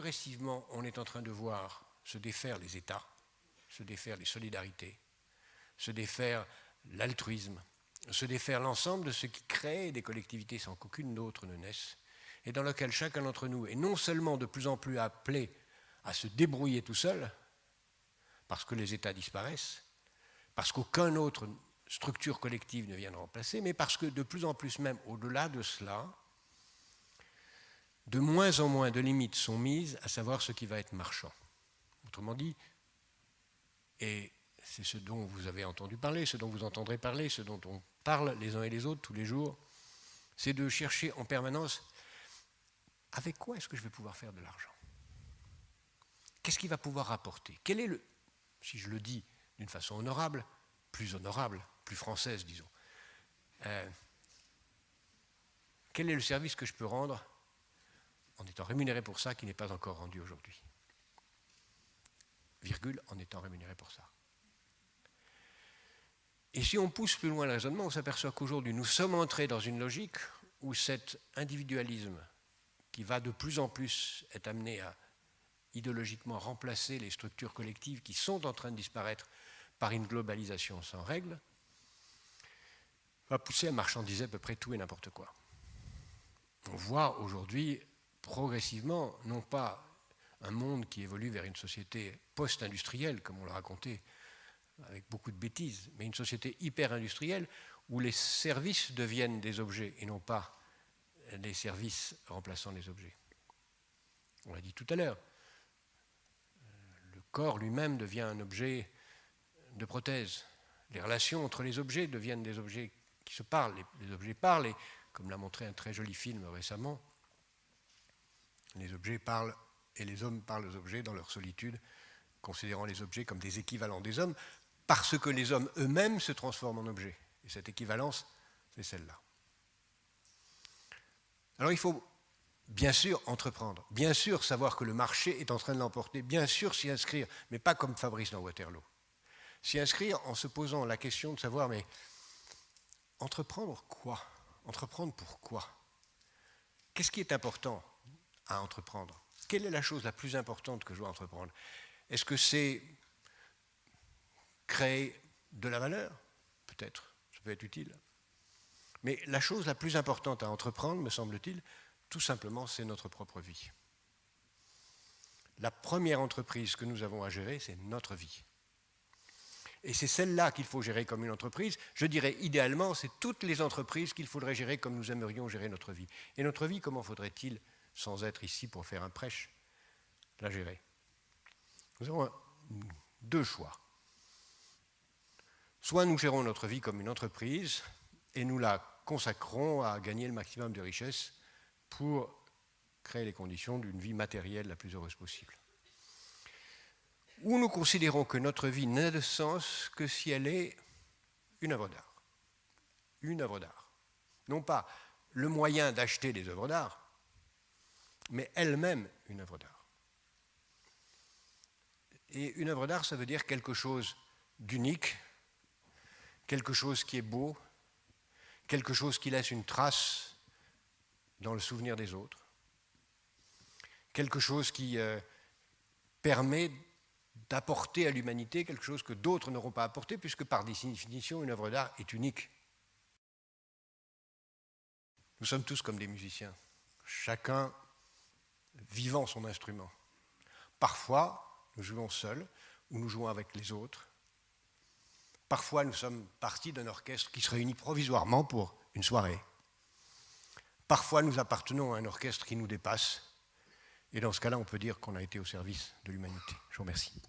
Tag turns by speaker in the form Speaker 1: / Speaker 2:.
Speaker 1: progressivement, on est en train de voir se défaire les États, se défaire les solidarités, se défaire l'altruisme, se défaire l'ensemble de ce qui crée des collectivités sans qu'aucune autre ne naisse, et dans lequel chacun d'entre nous est non seulement de plus en plus appelé à se débrouiller tout seul, parce que les États disparaissent, parce qu'aucune autre structure collective ne vient de remplacer, mais parce que de plus en plus même au-delà de cela, de moins en moins de limites sont mises à savoir ce qui va être marchand. Autrement dit, et c'est ce dont vous avez entendu parler, ce dont vous entendrez parler, ce dont on parle les uns et les autres tous les jours, c'est de chercher en permanence avec quoi est-ce que je vais pouvoir faire de l'argent? Qu'est-ce qui va pouvoir rapporter? Quel est le, si je le dis d'une façon honorable, plus française, disons, quel est le service que je peux rendre en étant rémunéré pour ça qui n'est pas encore rendu aujourd'hui? Virgule, en étant rémunéré pour ça. Et si on pousse plus loin le raisonnement, on s'aperçoit qu'aujourd'hui, nous sommes entrés dans une logique où cet individualisme qui va de plus en plus être amené à idéologiquement remplacer les structures collectives qui sont en train de disparaître par une globalisation sans règles, va pousser à marchandiser à peu près tout et n'importe quoi. On voit aujourd'hui progressivement, non pas un monde qui évolue vers une société post-industrielle, comme on l'a raconté, avec beaucoup de bêtises, mais une société hyper-industrielle où les services deviennent des objets et non pas des services remplaçant les objets. On l'a dit tout à l'heure, le corps lui-même devient un objet de prothèse. Les relations entre les objets deviennent des objets qui se parlent, les objets parlent, et comme l'a montré un très joli film récemment, les objets parlent et les hommes parlent aux objets dans leur solitude, considérant les objets comme des équivalents des hommes, parce que les hommes eux-mêmes se transforment en objets. Et cette équivalence, c'est celle-là. Alors il faut bien sûr entreprendre, bien sûr savoir que le marché est en train de l'emporter, bien sûr s'y inscrire, mais pas comme Fabrice dans Waterloo. S'y inscrire en se posant la question de savoir, mais entreprendre quoi? Entreprendre pourquoi? Qu'est-ce qui est important à entreprendre? Quelle est la chose la plus importante que je dois entreprendre? Est-ce que c'est créer de la valeur? Peut-être, ça peut être utile. Mais la chose la plus importante à entreprendre, me semble-t-il, tout simplement, c'est notre propre vie. La première entreprise que nous avons à gérer, c'est notre vie. Et c'est celle-là qu'il faut gérer comme une entreprise. Je dirais, idéalement, c'est toutes les entreprises qu'il faudrait gérer comme nous aimerions gérer notre vie. Et notre vie, comment faudrait-il, sans être ici pour faire un prêche, la gérer? Nous avons deux choix. Soit nous gérons notre vie comme une entreprise et nous la consacrons à gagner le maximum de richesses pour créer les conditions d'une vie matérielle la plus heureuse possible. Ou nous considérons que notre vie n'a de sens que si elle est une œuvre d'art. Une œuvre d'art. Non pas le moyen d'acheter des œuvres d'art, mais elle-même une œuvre d'art. Et une œuvre d'art, ça veut dire quelque chose d'unique, quelque chose qui est beau, quelque chose qui laisse une trace dans le souvenir des autres, quelque chose qui permet d'apporter à l'humanité quelque chose que d'autres n'auront pas apporté, puisque par définition, une œuvre d'art est unique. Nous sommes tous comme des musiciens, chacun vivant son instrument. Parfois, nous jouons seuls, ou nous jouons avec les autres. Parfois, nous sommes partie d'un orchestre qui se réunit provisoirement pour une soirée. Parfois, nous appartenons à un orchestre qui nous dépasse. Et dans ce cas-là, on peut dire qu'on a été au service de l'humanité. Je vous remercie.